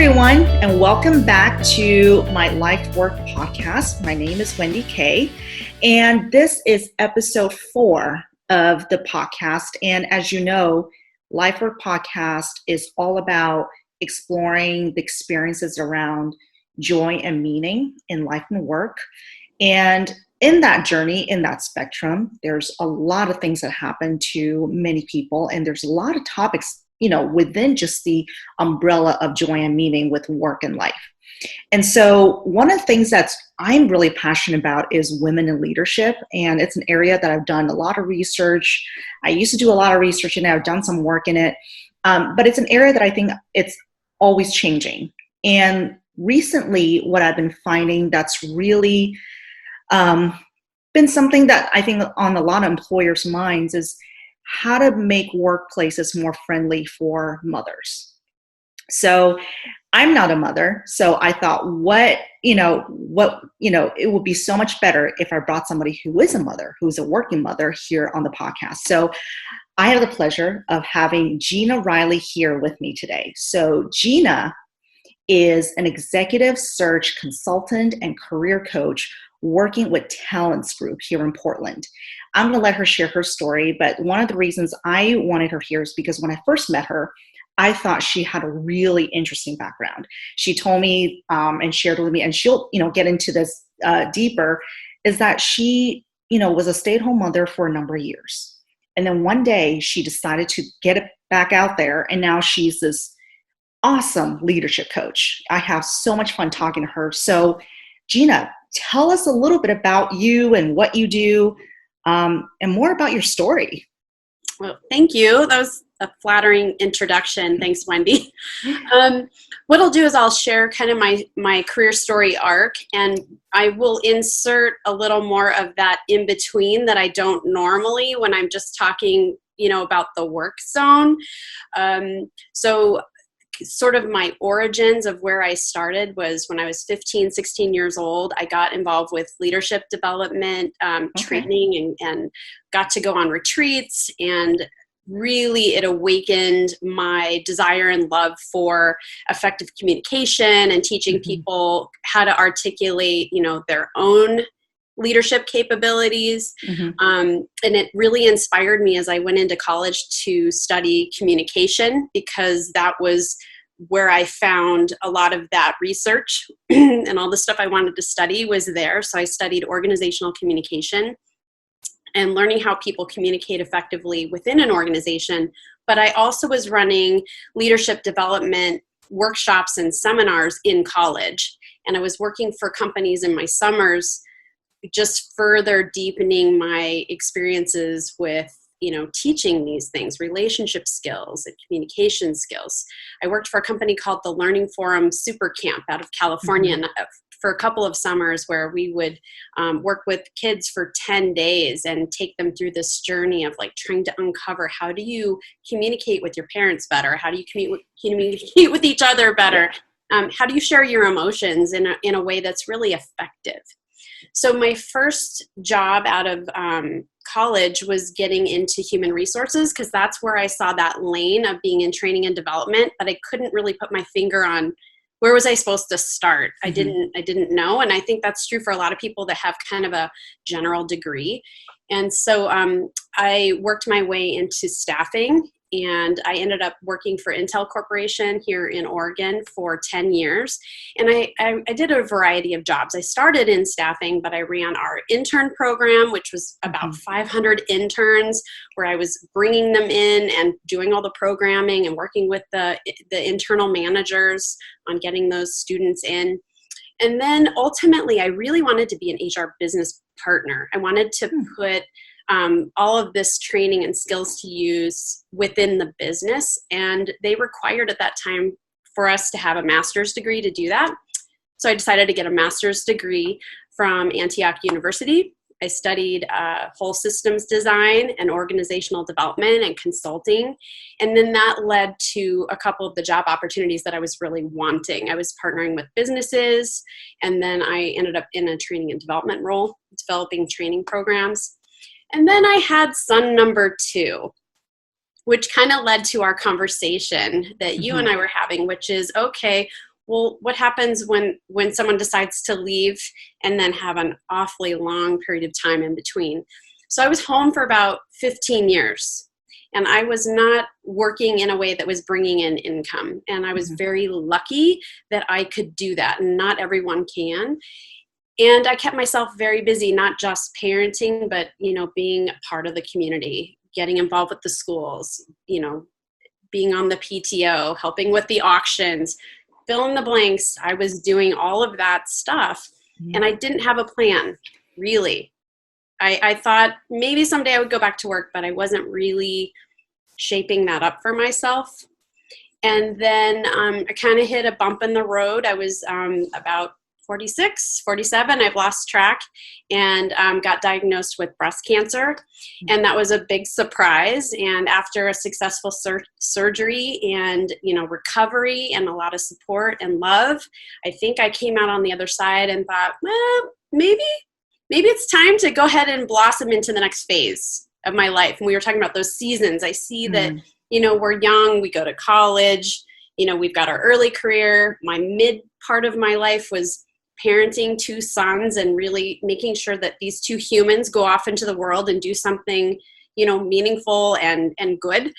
everyone, and welcome back to my Life Work podcast. My name is Wendy Kay, and this is episode 4 of the podcast. And as you know, Life Work podcast is all about exploring the experiences around joy and meaning in life and work. And in that journey, in that spectrum, there's a lot of things that happen to many people, and there's a lot of topics within just the umbrella of joy and meaning with work and life. And so one of the things that I'm really passionate about is women in leadership. And it's an area that I've done a lot of research. I used to do a lot of research and I've done some work in it. But it's an area that I think it's always changing. And recently, what I've been finding that's really been something that I think on a lot of employers' minds is how to make workplaces more friendly for mothers. So I'm not a mother, so I thought, it would be so much better if I brought somebody who is a mother, who's a working mother here on the podcast. So I have the pleasure of having Gina Riley here with me today. So Gina is an executive search consultant and career coach working with Talents Group here in Portland. I'm going to let her share her story, but one of the reasons I wanted her here is because when I first met her, I thought she had a really interesting background. She told me and shared with me, and she'll get into this deeper, is that she was a stay-at-home mother for a number of years. And then one day she decided to get it back out there, and now she's this awesome leadership coach. I have so much fun talking to her. So Gina, tell us a little bit about you and what you do, and more about your story. Well, thank you. That was a flattering introduction. Thanks, Wendy. What I'll do is I'll share kind of my career story arc, and I will insert a little more of that in between that I don't normally when I'm just talking, about the work zone. So sort of my origins of where I started was when I was 15, 16 years old. I got involved with leadership development, training, and got to go on retreats, and really it awakened my desire and love for effective communication and teaching people how to articulate, their own leadership capabilities. And it really inspired me as I went into college to study communication, because that was where I found a lot of that research and all the stuff I wanted to study was there. So I studied organizational communication and learning how people communicate effectively within an organization. But I also was running leadership development workshops and seminars in college. And I was working for companies in my summers, just further deepening my experiences with, teaching these things, relationship skills and communication skills. I worked for a company called the Learning Forum Super Camp out of California for a couple of summers, where we would work with kids for 10 days and take them through this journey of trying to uncover, how do you communicate with your parents better? How do you communicate with each other better? How do you share your emotions in a way that's really effective? So my first job out of college was getting into human resources, because that's where I saw that lane of being in training and development, but I couldn't really put my finger on where was I supposed to start. I didn't know. And I think that's true for a lot of people that have kind of a general degree. And so I worked my way into staffing, and I ended up working for Intel Corporation here in Oregon for 10 years. And I did a variety of jobs. I started in staffing, but I ran our intern program, which was about 500 interns, where I was bringing them in and doing all the programming and working with the internal managers on getting those students in. And then ultimately, I really wanted to be an HR business partner. I wanted to put all of this training and skills to use within the business. And they required at that time for us to have a master's degree to do that. So I decided to get a master's degree from Antioch University. I studied whole systems design and organizational development and consulting. And then that led to a couple of the job opportunities that I was really wanting. I was partnering with businesses, and then I ended up in a training and development role, developing training programs. And then I had son number 2, which kind of led to our conversation that you and I were having, which is, okay, well, what happens when someone decides to leave and then have an awfully long period of time in between? So I was home for about 15 years, and I was not working in a way that was bringing in income. And I was very lucky that I could do that, and not everyone can. And I kept myself very busy, not just parenting, but, being a part of the community, getting involved with the schools, being on the PTO, helping with the auctions, fill in the blanks. I was doing all of that stuff, and I didn't have a plan, really. I thought maybe someday I would go back to work, but I wasn't really shaping that up for myself. And then I kind of hit a bump in the road. I was about 46, 47, I've lost track, and got diagnosed with breast cancer. And that was a big surprise. And after a successful surgery and, recovery and a lot of support and love, I think I came out on the other side and thought, well, maybe it's time to go ahead and blossom into the next phase of my life. And we were talking about those seasons. I see that, we're young, we go to college, we've got our early career. My mid part of my life was parenting 2 sons and really making sure that these 2 humans go off into the world and do something, meaningful and good.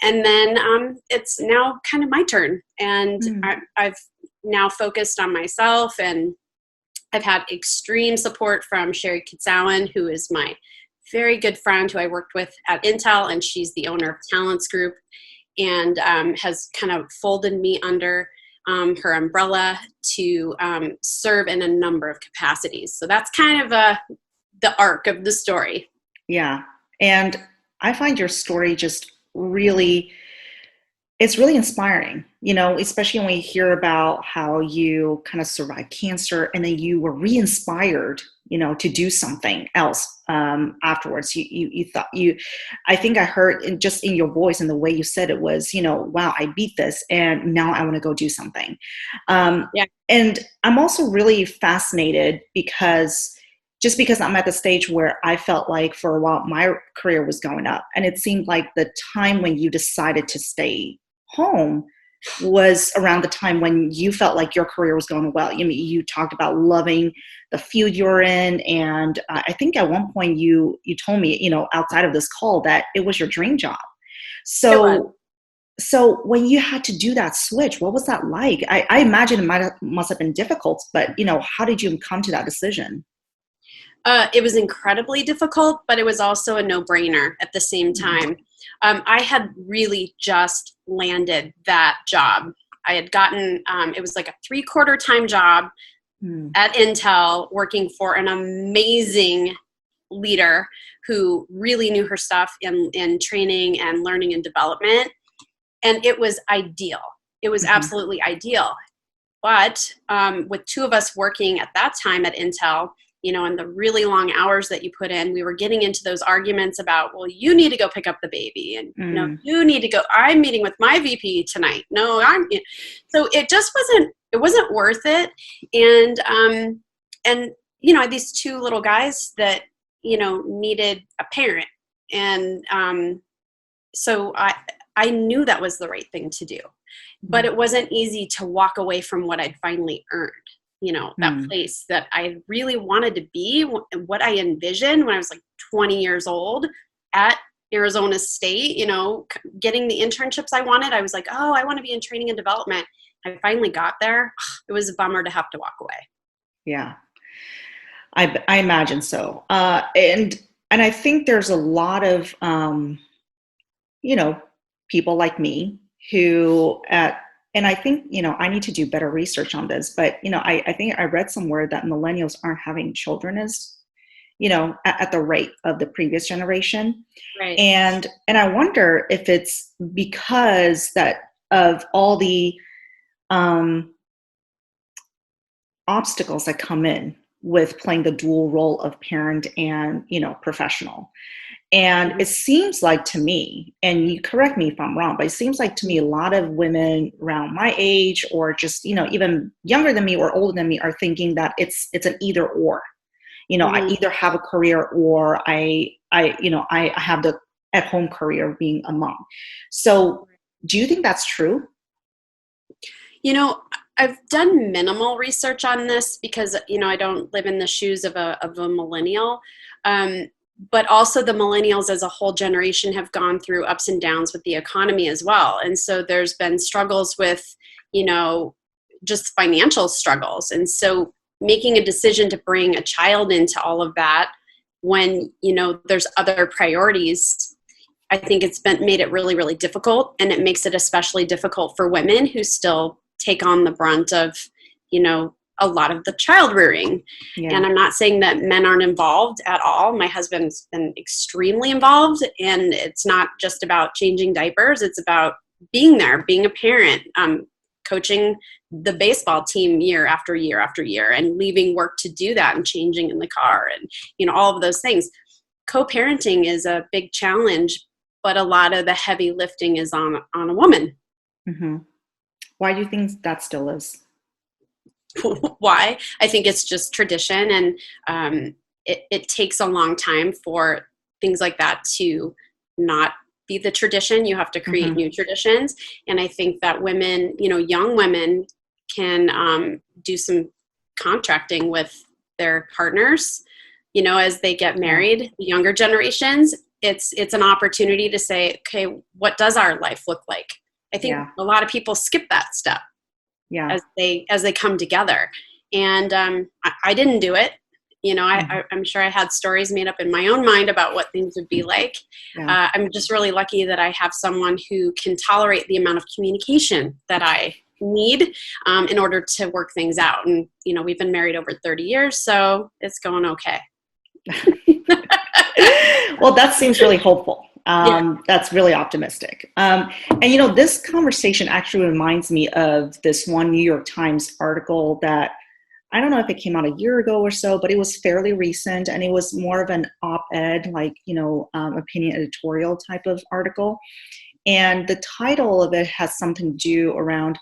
And then it's now kind of my turn. And I've now focused on myself, and I've had extreme support from Sherry Kitsowen, who is my very good friend who I worked with at Intel, and she's the owner of Talents Group, and has kind of folded me under her umbrella to serve in a number of capacities. So that's kind of the arc of the story. Yeah. And I find your story just it's really inspiring, especially when we hear about how you kind of survived cancer and then you were re-inspired, to do something else afterwards. You thought I think I heard just in your voice and the way you said it was, wow, I beat this and now I want to go do something. Yeah. And I'm also really fascinated because I'm at the stage where I felt like for a while my career was going up, and it seemed like the time when you decided to stay home was around the time when you felt like your career was going well. You talked about loving the field you're in, and I think at one point you told me, outside of this call, that it was your dream job. So when you had to do that switch, what was that like? I imagine it must have been difficult, but how did you come to that decision? It was incredibly difficult, but it was also a no-brainer at the same time. I had really just landed that job. I had gotten, it was like a 3/4 time job at Intel, working for an amazing leader who really knew her stuff in training and learning and development. And it was ideal. It was absolutely ideal. But with 2 of us working at that time at Intel, and the really long hours that you put in, we were getting into those arguments about, well, you need to go pick up the baby, and you need to go. I'm meeting with my VP tonight. No, so it just wasn't worth it. And I had these 2 little guys that needed a parent, and so I knew that was the right thing to do, but it wasn't easy to walk away from what I'd finally earned. That place that I really wanted to be, what I envisioned when I was like 20 years old at Arizona State, getting the internships I wanted. I was like, oh, I want to be in training and development. I finally got there. It was a bummer to have to walk away. Yeah, I imagine so. And I think there's a lot of, people like me who and I think, I need to do better research on this, but, I think I read somewhere that millennials aren't having children as, at the rate of the previous generation. Right. And I wonder if it's because of all the obstacles that come in with playing the dual role of parent and, professional. And it seems like to me, and you correct me if I'm wrong, but it seems like to me a lot of women around my age or just, even younger than me or older than me are thinking that it's an either or. I either have a career or I have the at-home career of being a mom. So do you think that's true? I've done minimal research on this because, I don't live in the shoes of a millennial. But also the millennials as a whole generation have gone through ups and downs with the economy as well. And so there's been struggles with, just financial struggles. And so making a decision to bring a child into all of that when, there's other priorities, I think it's made it really, really difficult. And it makes it especially difficult for women who still take on the brunt of, a lot of the child rearing. Yeah. And I'm not saying that men aren't involved at all. My husband's been extremely involved, and it's not just about changing diapers. It's about being there, being a parent, coaching the baseball team year after year after year, and leaving work to do that, and changing in the car, and, all of those things. Co-parenting is a big challenge, but a lot of the heavy lifting is on a woman. Mm-hmm. Why do you think that still is? Why? I think it's just tradition, and it takes a long time for things like that to not be the tradition. You have to create new traditions. And I think that women, young women can do some contracting with their partners, as they get married. The younger generations, it's an opportunity to say, okay, what does our life look like? I think a lot of people skip that step. Yeah. As they come together. And I didn't do it. I'm sure I had stories made up in my own mind about what things would be like. Yeah. I'm just really lucky that I have someone who can tolerate the amount of communication that I need in order to work things out. And, we've been married over 30 years, so it's going okay. Well, that seems really hopeful. That's really optimistic. And, this conversation actually reminds me of this one New York Times article that I don't know if it came out a year ago or so, but it was fairly recent, and it was more of an op-ed, opinion editorial type of article. And the title of it has something to do around,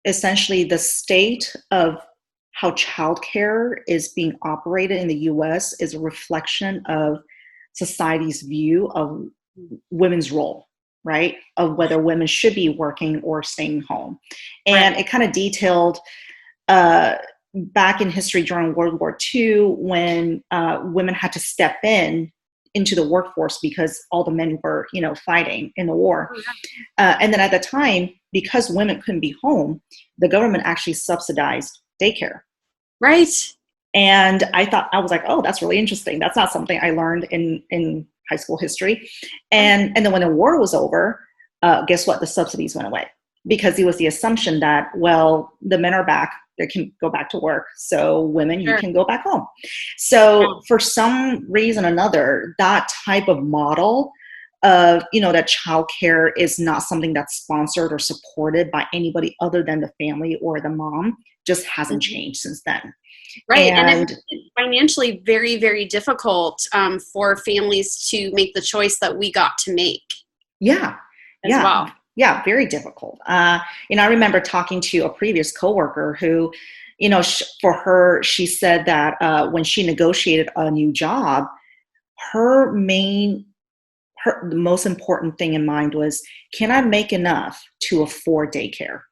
essentially the state of how childcare is being operated in the U.S. is a reflection of society's view of women's role, right? Of whether women should be working or staying home. And it kind of detailed back in history during World War II when women had to step into the workforce because all the men were, fighting in the war. And then at the time, because women couldn't be home, the government actually subsidized daycare. Right. And I was like, oh, that's really interesting. That's not something I learned in high school history. And then when the war was over, guess what? The subsidies went away because it was the assumption that, well, the men are back. They can go back to work. So women, you can go back home. So for some reason or another, that type of model of, that childcare is not something that's sponsored or supported by anybody other than the family or the mom just hasn't changed since then. Right. And it's financially very, very difficult for families to make the choice that we got to make. Yeah. As well. Yeah, very difficult. I remember talking to a previous coworker who, for her, she said that when she negotiated a new job, the most important thing in mind was, can I make enough to afford daycare?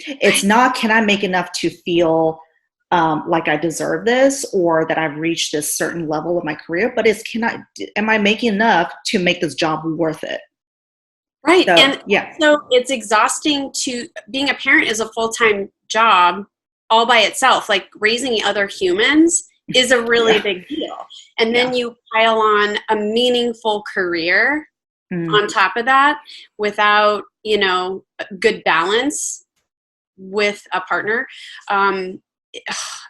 It's not, can I make enough to feel like I deserve this or that I've reached this certain level of my career, but am I making enough to make this job worth it? Right. So it's exhausting being a parent is a full-time job all by itself. Like raising other humans is a really big deal. And then you pile on a meaningful career on top of that without, good balance with a partner.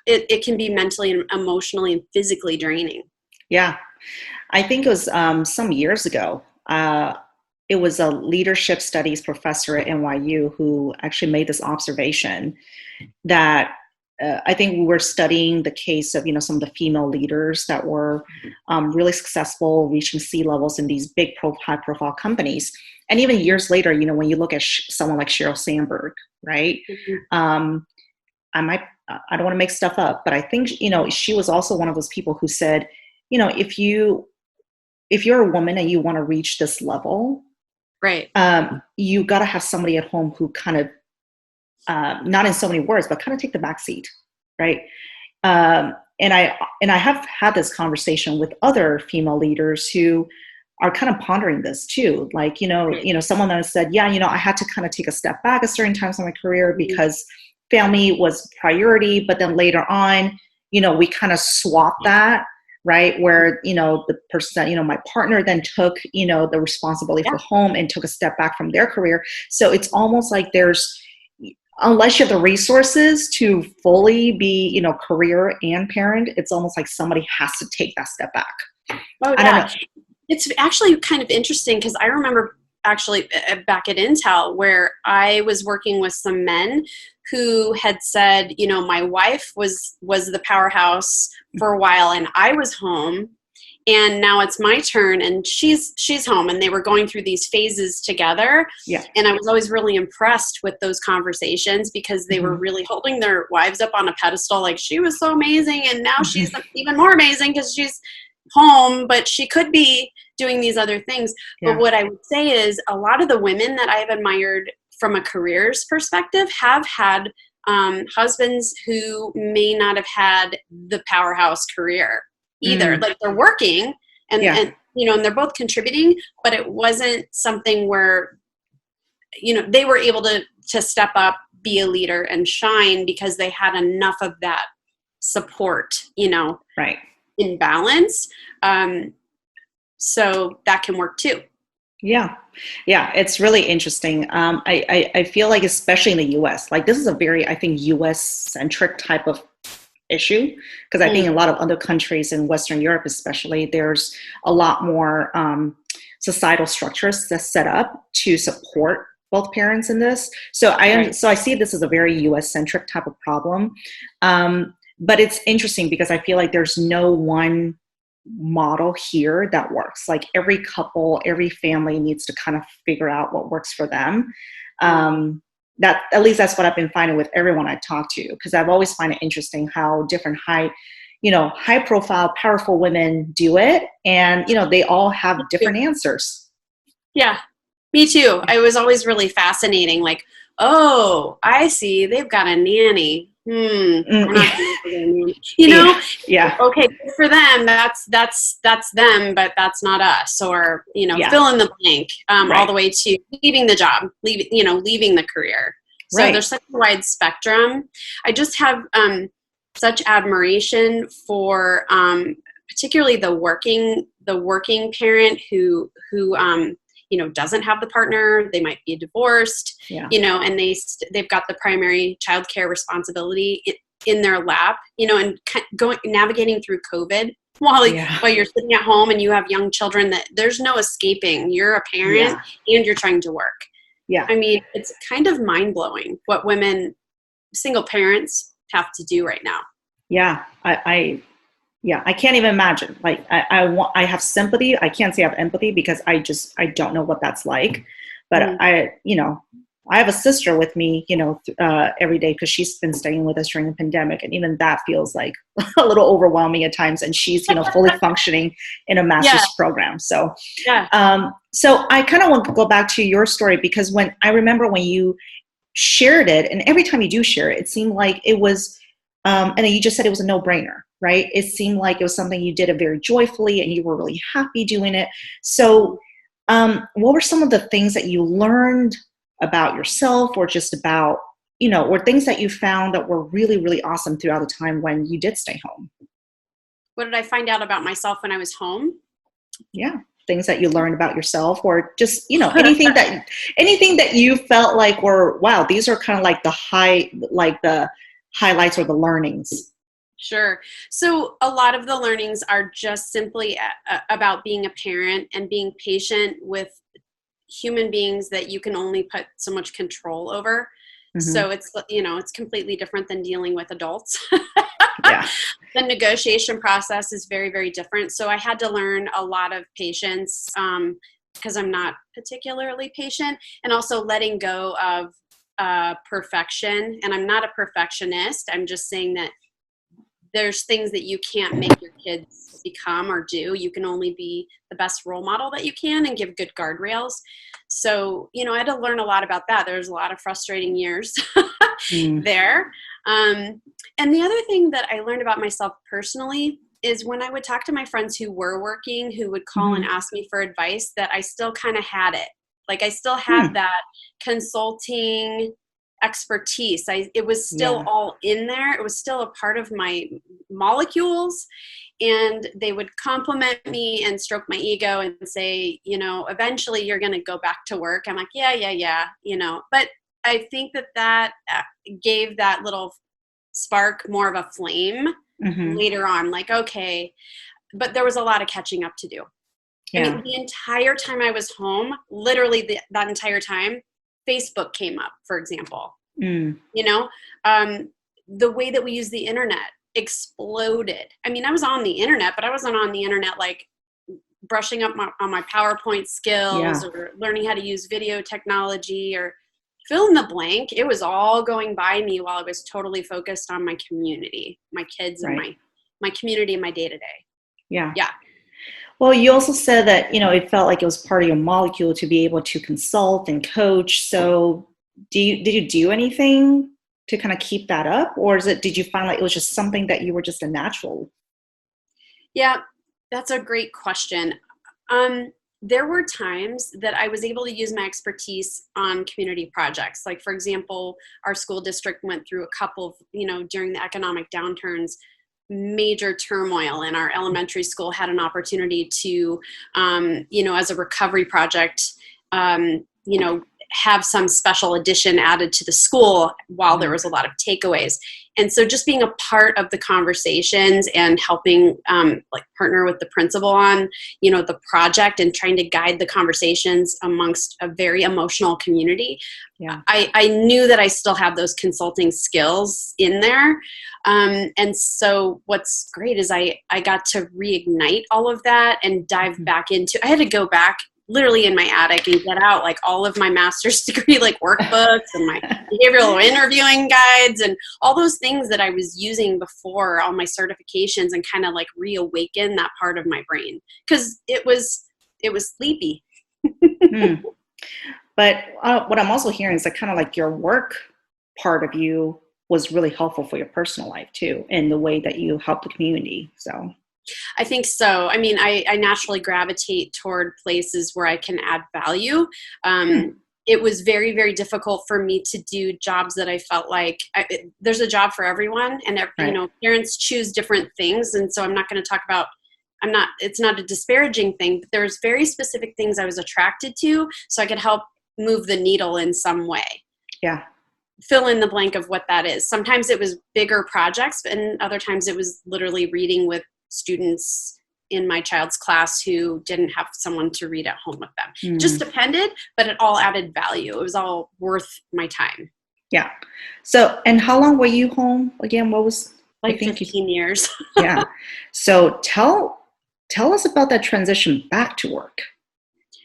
It can be mentally and emotionally and physically draining. Yeah. I think it was some years ago. It was a leadership studies professor at NYU who actually made this observation that I think we were studying the case of, some of the female leaders that were really successful, reaching C-levels in these big high-profile companies. And even years later, when you look at someone like Sheryl Sandberg, right? I don't want to make stuff up, but I think, she was also one of those people who said, if you're a woman and you want to reach this level, right. You got to have somebody at home who kind of not in so many words, but kind of take the back seat, right? Um, and I have had this conversation with other female leaders who are kind of pondering this too. Like, someone that said, yeah, I had to kind of take a step back at certain times in my career because family was priority. But then later on, we kind of swapped that, right? Where, the person that, my partner then took, the responsibility for home and took a step back from their career. So it's almost like unless you have the resources to fully be, career and parent, it's almost like somebody has to take that step back. Oh, yeah. I don't know. It's actually kind of interesting because I remember actually back at Intel where I was working with some men who had said, my wife was the powerhouse for a while and I was home, and now it's my turn and she's home, and they were going through these phases together. Yeah. And I was always really impressed with those conversations because they were really holding their wives up on a pedestal, like she was so amazing and now she's even more amazing because she's home, but she could be doing these other things. Yeah. But what I would say is a lot of the women that I've admired from a careers perspective have had husbands who may not have had the powerhouse career either. Like they're working and and they're both contributing, but it wasn't something where they were able to step up, be a leader and shine because they had enough of that support, right, in balance. So that can work too. Yeah. It's really interesting. I feel like, especially in the US, like this is a very, I think, US centric type of issue, because I think in a lot of other countries in Western Europe, especially, there's a lot more societal structures that's set up to support both parents in this. So I see this as a very US centric type of problem. But it's interesting because I feel like there's no one model here that works. Like every couple, every family needs to kind of figure out what works for them. That, at least that's what I've been finding with everyone I talk to, because I've always find it interesting how different high profile, powerful women do it. And, they all have different answers. Yeah, me too. I was always really fascinating. Like, oh, I see. They've got a nanny. We're not Yeah. Okay, good for them. That's them, but that's not us. Or fill in the blank. All the way to leaving the job, leaving the career. So there's such a wide spectrum. I just have such admiration for particularly the working parent who doesn't have the partner. They might be divorced, and they've got the primary childcare responsibility in their lap, and navigating through COVID while you're sitting at home and you have young children that there's no escaping. You're a parent and you're trying to work. Yeah. I mean, it's kind of mind blowing what single parents have to do right now. Yeah. I can't even imagine. Like I have sympathy. I can't say I have empathy because I don't know what that's like. But I have a sister with me, every day because she's been staying with us during the pandemic, and even that feels like a little overwhelming at times. And she's fully functioning in a master's program. So so I kind of want to go back to your story, because when I remember when you shared it, and every time you do share it, it seemed like it was. And then you just said it was a no-brainer, right? It seemed like it was something you did it very joyfully and you were really happy doing it. So what were some of the things that you learned about yourself, or just about, or things that you found that were really, really awesome throughout the time when you did stay home? What did I find out about myself when I was home? Yeah. Things that you learned about yourself, or just, anything that you felt like were, wow, these are kind of like the highlights or the learnings. Sure. So a lot of the learnings are just simply about being a parent and being patient with human beings that you can only put so much control over. So it's, it's completely different than dealing with adults. The negotiation process is very, very different. So I had to learn a lot of patience because I'm not particularly patient, and also letting go of perfection. And I'm not a perfectionist. I'm just saying that there's things that you can't make your kids become or do. You can only be the best role model that you can and give good guardrails. So, I had to learn a lot about that. There's a lot of frustrating years Mm. there. And the other thing that I learned about myself personally is when I would talk to my friends who were working, who would call and ask me for advice, that I still kind of had it. Like I still had that consulting expertise. It was still all in there. It was still a part of my molecules. And they would compliment me and stroke my ego and say, eventually you're going to go back to work. I'm like, yeah, But I think that gave that little spark more of a flame later on. Like, okay, but there was a lot of catching up to do. Yeah. I mean, the entire time I was home, literally that entire time, Facebook came up, for example. The way that we use the internet exploded. I mean, I was on the internet, but I wasn't on the internet like brushing up on my PowerPoint skills or learning how to use video technology or fill in the blank. It was all going by me while I was totally focused on my community, my kids, and my community and my day-to-day. Yeah. Well, you also said that, it felt like it was part of your molecule to be able to consult and coach. So did you do anything to kind of keep that up? Or did you find like it was just something that you were just a natural? Yeah, that's a great question. There were times that I was able to use my expertise on community projects. Like, for example, our school district went through a couple of, during the economic downturns, major turmoil, and our elementary school had an opportunity to, as a recovery project, have some special addition added to the school while there was a lot of takeaways. And so just being a part of the conversations and helping partner with the principal on, the project and trying to guide the conversations amongst a very emotional community. Yeah. I knew that I still have those consulting skills in there. And so what's great is I got to reignite all of that and dive back into, I had to go back literally in my attic and get out like all of my master's degree, like workbooks and my behavioral interviewing guides and all those things that I was using before, all my certifications, and kind of like reawaken that part of my brain because it was sleepy. But what I'm also hearing is that kind of like your work part of you was really helpful for your personal life too, in the way that you help the community. So I think so. I mean, I naturally gravitate toward places where I can add value. It was very, very difficult for me to do jobs that I felt like there's a job for everyone, and parents choose different things. And so I'm not going to talk about, it's not a disparaging thing, but there's very specific things I was attracted to so I could help move the needle in some way. Yeah. Fill in the blank of what that is. Sometimes it was bigger projects, and other times it was literally reading with students in my child's class who didn't have someone to read at home with them. Just depended, but it all added value. It was all worth my time. Yeah. So, and how long were you home again? What was like 15 years? Yeah. So tell us about that transition back to work.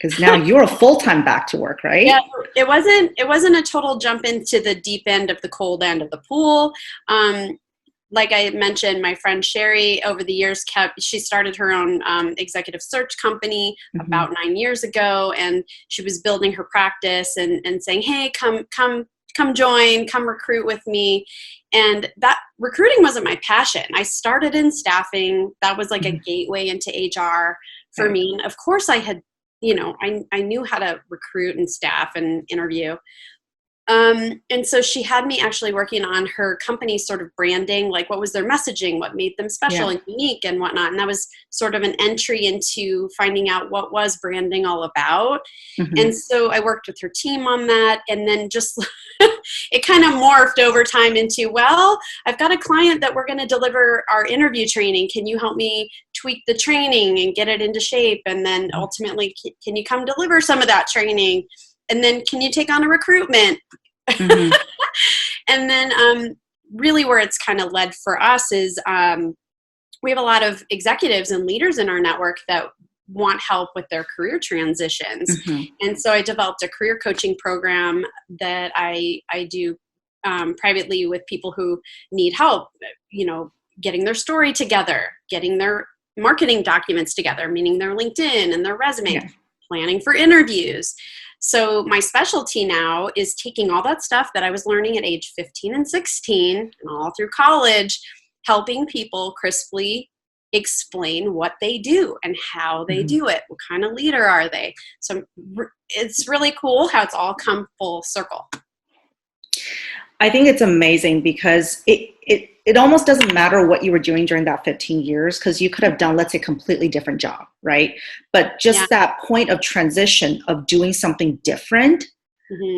Because now you're a full-time back to work, right? Yeah, it wasn't a total jump into the deep end of the cold end of the pool. Like I mentioned, my friend Sherry over the years she started her own executive search company about 9 years ago, and she was building her practice and saying, hey, come join, come recruit with me. And that recruiting wasn't my passion. I started in staffing. That was like a gateway into HR for me. And of course I had, I knew how to recruit and staff and interview. And so she had me actually working on her company sort of branding, like what was their messaging, what made them special and unique and whatnot. And that was sort of an entry into finding out what was branding all about. And so I worked with her team on that. And then just it kind of morphed over time into, well, I've got a client that we're going to deliver our interview training. Can you help me tweak the training and get it into shape? And then ultimately, can you come deliver some of that training? And then can you take on a recruitment? And then really where it's kind of led for us is we have a lot of executives and leaders in our network that want help with their career transitions. And so I developed a career coaching program that I do privately with people who need help, getting their story together, getting their marketing documents together, meaning their LinkedIn and their resume, planning for interviews. So my specialty now is taking all that stuff that I was learning at age 15 and 16 and all through college, helping people crisply explain what they do and how they do it. What kind of leader are they? So it's really cool how it's all come full circle. I think it's amazing because it almost doesn't matter what you were doing during that 15 years, because you could have done, let's say, a completely different job, right? But just that point of transition of doing something different,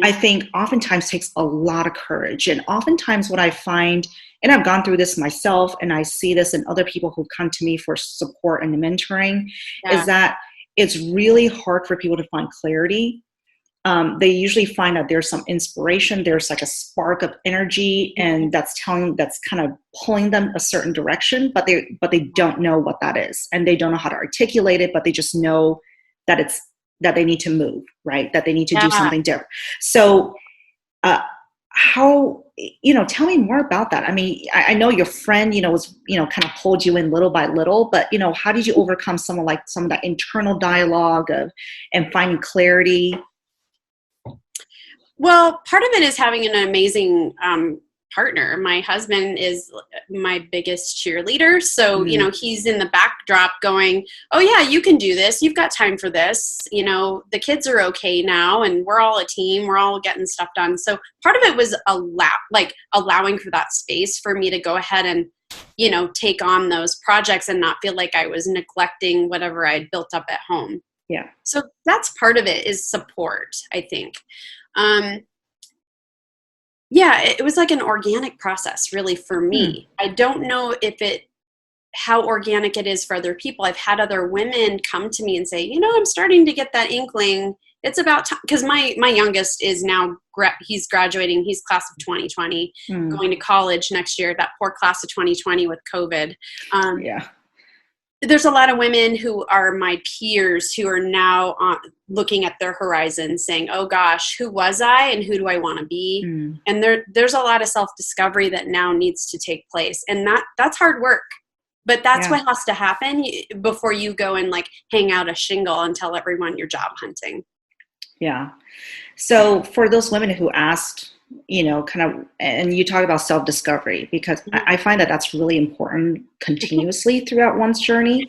I think oftentimes takes a lot of courage. And oftentimes what I find, and I've gone through this myself, and I see this in other people who come to me for support and mentoring, is that it's really hard for people to find clarity. They usually find that there's some inspiration, there's like a spark of energy, and that's kind of pulling them a certain direction, but they don't know what that is, and they don't know how to articulate it, but they just know that that they need to move, right? That they need to do something different. So, how, tell me more about that. I mean, I know your friend, was, kind of pulled you in little by little, but, how did you overcome some of that internal dialogue and finding clarity? Well, part of it is having an amazing partner. My husband is my biggest cheerleader. So, he's in the backdrop going, oh yeah, you can do this. You've got time for this. The kids are okay now, and we're all a team. We're all getting stuff done. So part of it was allowing for that space for me to go ahead and, take on those projects and not feel like I was neglecting whatever I'd built up at home. Yeah. So that's part of it, is support, I think. It was like an organic process really for me. I don't know how organic it is for other people. I've had other women come to me and say, I'm starting to get that inkling. It's about time. Because my youngest is now, he's graduating. He's class of 2020, going to college next year. That poor class of 2020 with COVID. There's a lot of women who are my peers who are now looking at their horizon saying, oh gosh, who was I and who do I want to be? And there's a lot of self-discovery that now needs to take place. And that's hard work, but that's what has to happen before you go and hang out a shingle and tell everyone you're job hunting. Yeah. So for those women who asked, and you talk about self-discovery, because I find that that's really important continuously throughout one's journey,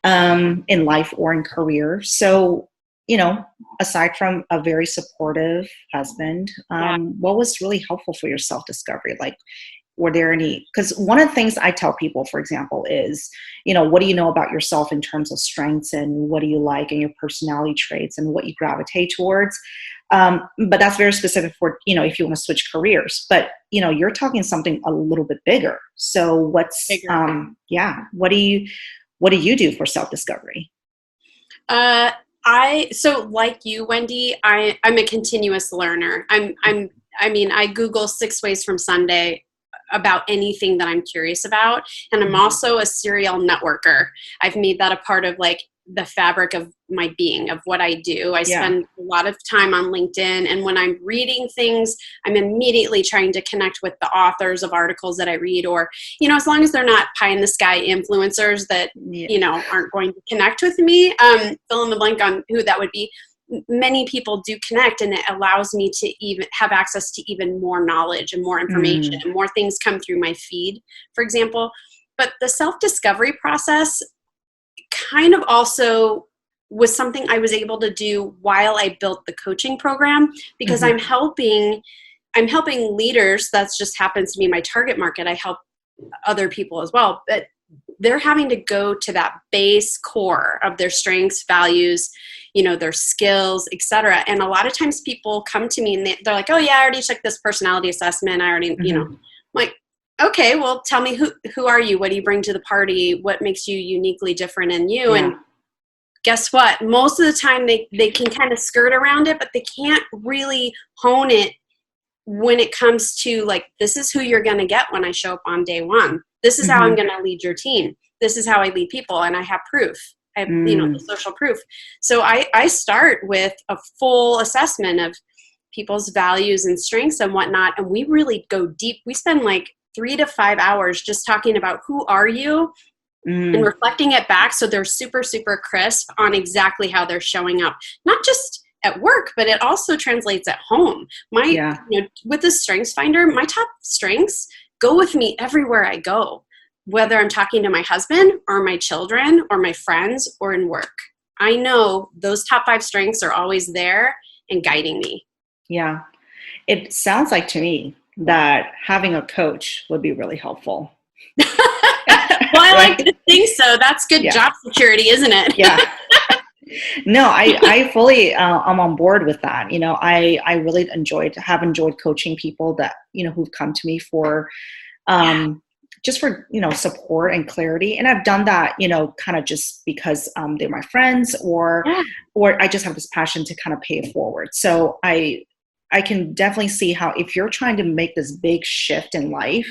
in life or in career. So, aside from a very supportive husband, what was really helpful for your self-discovery? Were there any, because one of the things I tell people, for example, is, what do you know about yourself in terms of strengths, and what do you like, and your personality traits, and what you gravitate towards. But that's very specific for, if you want to switch careers, but, you're talking something a little bit bigger. So what's, what do you do for self-discovery? So like you, Wendy, I'm a continuous learner. I Google 6 ways from Sunday about anything that I'm curious about. And I'm also a serial networker. I've made that a part of the fabric of my being, of what I do. I spend a lot of time on LinkedIn, and when I'm reading things, I'm immediately trying to connect with the authors of articles that I read, or, as long as they're not pie in the sky influencers that, aren't going to connect with me, fill in the blank on who that would be. Many people do connect, and it allows me to even have access to even more knowledge and more information, and more things come through my feed, for example. But the self-discovery process kind of also was something I was able to do while I built the coaching program, because I'm helping leaders. That's just happens to be my target market. I help other people as well, but they're having to go to that base core of their strengths, values, their skills, etc. And a lot of times people come to me and they're like, oh yeah, I already took this personality assessment. I already, I'm like, okay, well, tell me who are you? What do you bring to the party? What makes you uniquely different in you? Yeah. And guess what? Most of the time they can kind of skirt around it, but they can't really hone it when it comes to this is who you're going to get when I show up on day one. This is how I'm going to lead your team. This is how I lead people. And I have proof. I have, the social proof. So I start with a full assessment of people's values and strengths and whatnot. And we really go deep. We spend 3 to 5 hours just talking about who are you and reflecting it back. So they're super, super crisp on exactly how they're showing up, not just at work, but it also translates at home. With the Strengths Finder, my top strengths go with me everywhere I go, whether I'm talking to my husband or my children or my friends or in work. I know those top 5 strengths are always there and guiding me. Yeah. It sounds like to me that having a coach would be really helpful. Well, I like to think so. That's good job security, isn't it? Yeah. No, I fully, I'm on board with that. I really have enjoyed coaching people that, who've come to me for, just for, support and clarity. And I've done that, kind of just because they're my friends or I just have this passion to kind of pay it forward. So I can definitely see how if you're trying to make this big shift in life,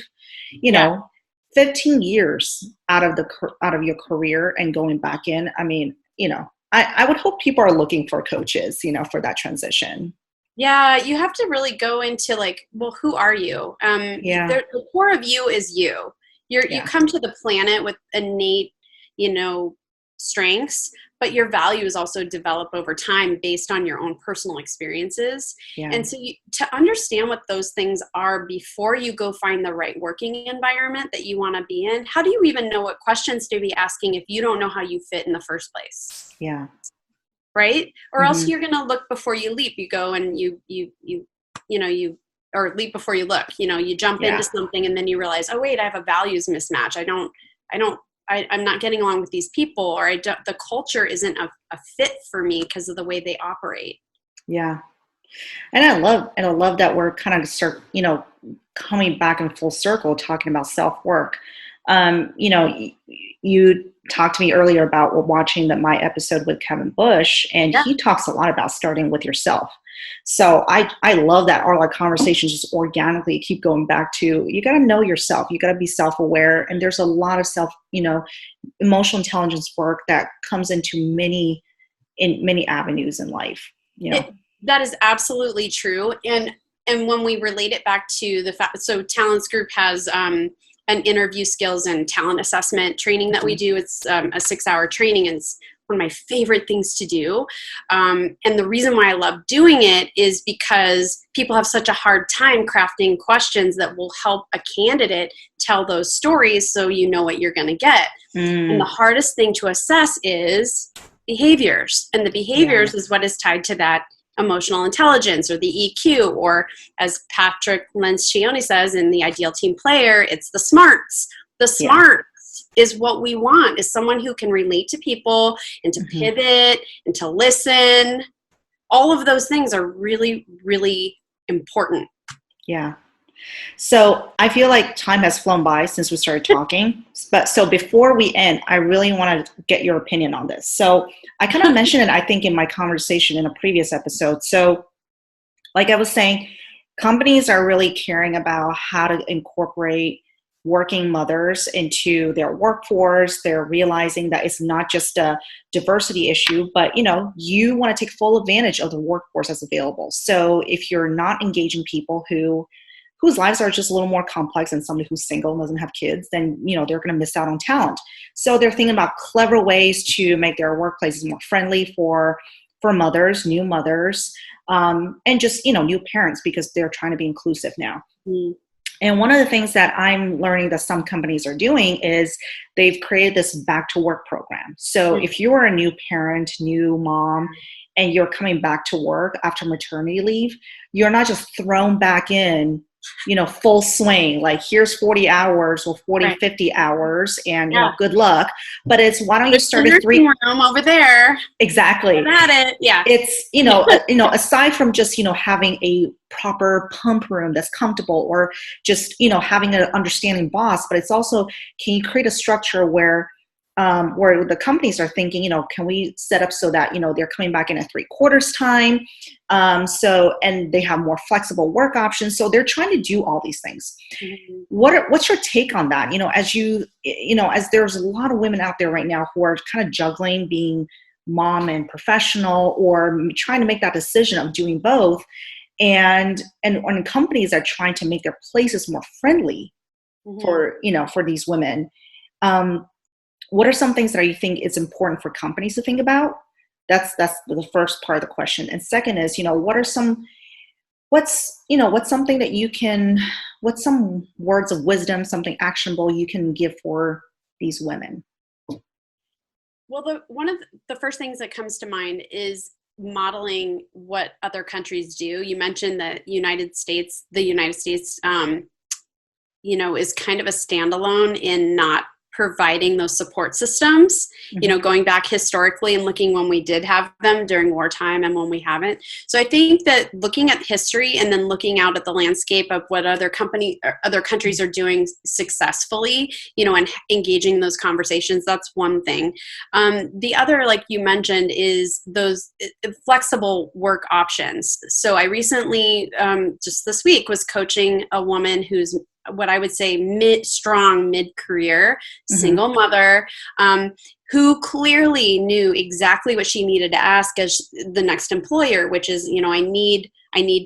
15 years out of your career and going back in, I mean, I would hope people are looking for coaches, for that transition. Yeah, you have to really go into like, well, who are you? The core of you is you. You come to the planet with innate, strengths, but your values also develop over time based on your own personal experiences. Yeah. And so to understand what those things are before you go find the right working environment that you want to be in, how do you even know what questions to be asking if you don't know how you fit in the first place? Yeah. Right? Or else you're going to look before you leap. You go and or leap before you look, you jump into something and then you realize, oh wait, I have a values mismatch. I'm not getting along with these people, or the culture isn't a fit for me because of the way they operate. Yeah. And I love that we're kind of coming back in full circle talking about self-work. You talked to me earlier about watching my episode with Kevin Bush, and he talks a lot about starting with yourself. So I love that all our conversations just organically keep going back to, you got to know yourself. You got to be self-aware. And there's a lot of emotional intelligence work that comes into many avenues in life. That is absolutely true. And when we relate it back to the fact, so Talents Group has an interview skills and talent assessment training that we do. It's a 6-hour training, and it's one of my favorite things to do. And the reason why I love doing it is because people have such a hard time crafting questions that will help a candidate tell those stories so you know what you're going to get. And the hardest thing to assess is behaviors. And the behaviors is what is tied to that emotional intelligence or the EQ, or as Patrick Lencioni says in The Ideal Team Player, it's the smarts. The smarts is what we want, is someone who can relate to people and to pivot and to listen. All of those things are really, really important. Yeah. So I feel like time has flown by since we started talking. But so before we end, I really want to get your opinion on this. So I kind of mentioned it, I think, in my conversation in a previous episode. So like I was saying, companies are really caring about how to incorporate working mothers into their workforce. They're realizing that it's not just a diversity issue, but you want to take full advantage of the workforce that's available. So if you're not engaging people whose lives are just a little more complex than somebody who's single and doesn't have kids, then, they're going to miss out on talent. So they're thinking about clever ways to make their workplaces more friendly for mothers, new mothers, and just, new parents, because they're trying to be inclusive now. And one of the things that I'm learning that some companies are doing is they've created this back to work program. So if you are a new parent, new mom, and you're coming back to work after maternity leave, you're not just thrown back in, full swing, like here's 40 hours or 40, 50 hours and good luck. But it's, why don't you start a 3 room over there? Exactly. At it. Yeah. It's, aside from just, having a proper pump room that's comfortable, or just, having an understanding boss, but it's also, can you create a structure where the companies are thinking, can we set up so that, they're coming back in at 3/4 time. And they have more flexible work options. So they're trying to do all these things. What's your take on that? As there's a lot of women out there right now who are kind of juggling being mom and professional, or trying to make that decision of doing both. And when companies are trying to make their places more friendly for these women, what are some things that you think it's important for companies to think about? That's the first part of the question. And second is, what's something that what's some words of wisdom, something actionable you can give for these women? Well, one of the first things that comes to mind is modeling what other countries do. You mentioned that the United States, is kind of a standalone in not providing those support systems, going back historically and looking when we did have them during wartime and when we haven't. So I think that looking at history and then looking out at the landscape of what other countries are doing successfully, and engaging in those conversations, that's one thing. The other, like you mentioned, is those flexible work options. So I recently, just this week, was coaching a woman who's what I would say mid-career, single mother, who clearly knew exactly what she needed to ask as the next employer, which is, I need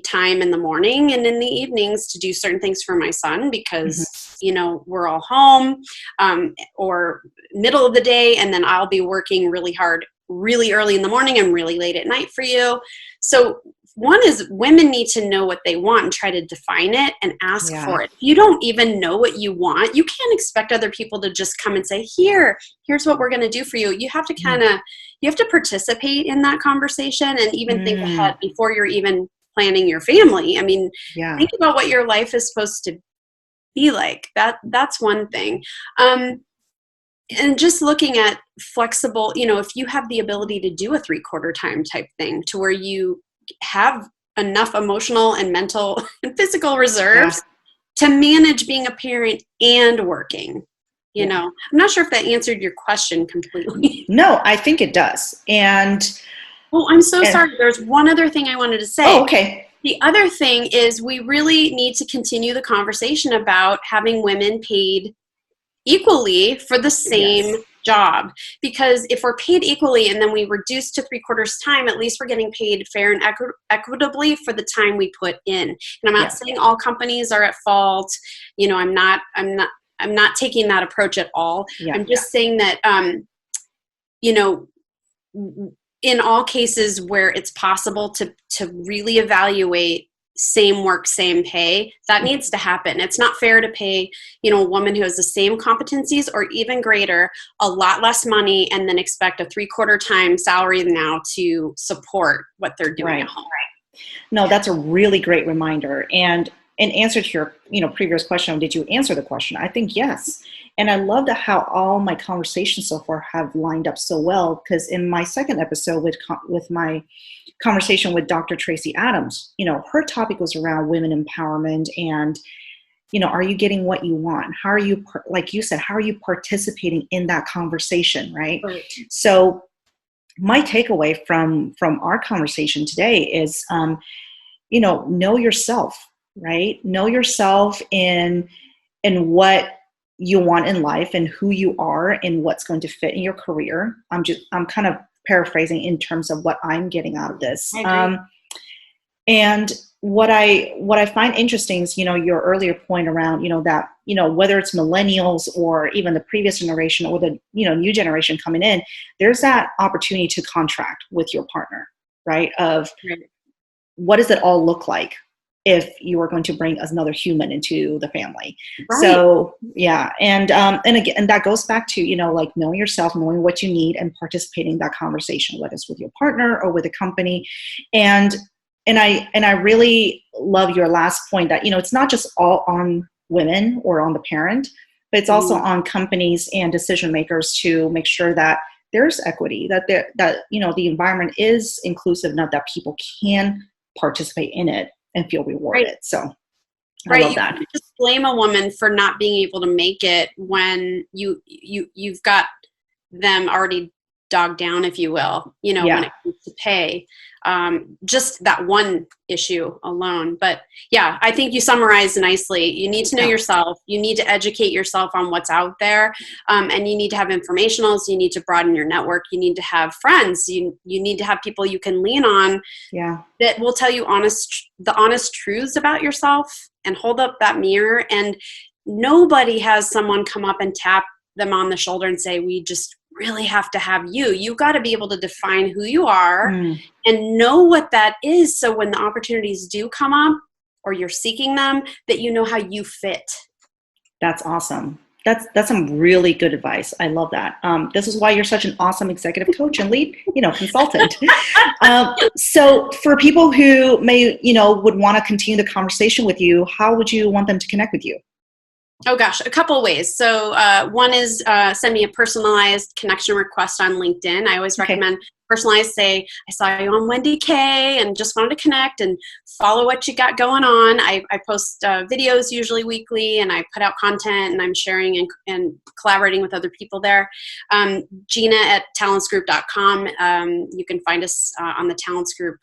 time in the morning and in the evenings to do certain things for my son because, we're all home, or middle of the day, and then I'll be working really hard, really early in the morning and really late at night for you. So one is women need to know what they want and try to define it and ask for it. If you don't even know what you want, you can't expect other people to just come and say, here's what we're going to do for you. You have to you have to participate in that conversation and even think ahead before you're even planning your family. I mean, think about what your life is supposed to be like. That's one thing. And just looking at flexible, if you have the ability to do a 3/4 time type thing to where you have enough emotional and mental and physical reserves to manage being a parent and working. I'm not sure if that answered your question completely. No, I think it does. And I'm so sorry. There's one other thing I wanted to say. Oh, okay. The other thing is we really need to continue the conversation about having women paid equitably for the same job, because if we're paid equally and then we reduce to 3/4 time, at least we're getting paid fair and equitably for the time we put in. And I'm not saying all companies are at fault. I'm not taking that approach at all. I'm just saying that in all cases where it's possible to really evaluate same work, same pay, that needs to happen. It's not fair to pay, a woman who has the same competencies or even greater, a lot less money and then expect a 3/4 time salary now to support what they're doing at home. Right. No, that's a really great reminder. And in answer to your, previous question, did you answer the question? I think yes. And I love how all my conversations so far have lined up so well, because in my second episode with my conversation with Dr. Tracy Adams, her topic was around women empowerment and, are you getting what you want? How are you, like you said, how are you participating in that conversation, right? So my takeaway from our conversation today is, know yourself, right? Know yourself in what you want in life and who you are and what's going to fit in your career. I'm kind of paraphrasing in terms of what I'm getting out of this. And what I find interesting is, your earlier point around, that, whether it's millennials or even the previous generation or the, new generation coming in, there's that opportunity to contract with your partner, right? What does it all look like if you are going to bring another human into the family? Right. So and again, and that goes back to knowing yourself, knowing what you need, and participating in that conversation, whether it's with your partner or with a company. And I really love your last point that it's not just all on women or on the parent, but it's also on companies and decision makers to make sure that there's equity, that the environment is inclusive enough that people can participate in it and feel rewarded. Right. So I love that. You can't just blame a woman for not being able to make it when you've got them already dogged down, if you will, when it comes to pay. Just that one issue alone. But I think you summarized nicely. You need to know yourself. You need to educate yourself on what's out there. And you need to have informationals. You need to broaden your network. You need to have friends. You need to have people you can lean on that will tell you the honest truths about yourself and hold up that mirror. And nobody has someone come up and tap them on the shoulder and say, we really have to have you. You got to be able to define who you are Mm. and know what that is. So when the opportunities do come up or you're seeking them, that you know how you fit. That's awesome. That's some really good advice. I love that. This is why you're such an awesome executive coach and lead, consultant. So for people who may, would want to continue the conversation with you, how would you want them to connect with you? Oh gosh, a couple of ways. So one is send me a personalized connection request on LinkedIn. I always recommend personalized, say, I saw you on Wendy K and just wanted to connect and follow what you got going on. I post videos usually weekly, and I put out content, and I'm sharing and collaborating with other people there. Gina at talentsgroup.com. You can find us on the Talents Group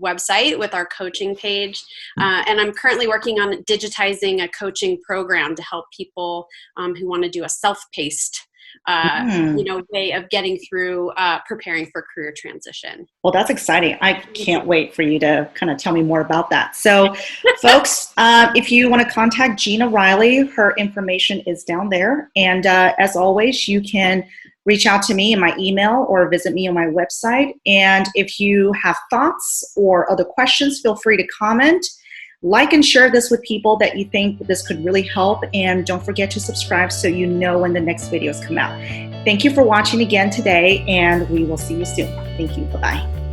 website with our coaching page. And I'm currently working on digitizing a coaching program to help people who want to do a self-paced way of getting through preparing for career transition. Well, that's exciting. I can't wait for you to kind of tell me more about that. So folks, if you want to contact Gina Riley, her information is down there. And as always, you can reach out to me in my email or visit me on my website. And if you have thoughts or other questions, feel free to comment. Like and share this with people that you think this could really help. And don't forget to subscribe so you know when the next videos come out. Thank you for watching again today, and we will see you soon. Thank you. Bye-bye.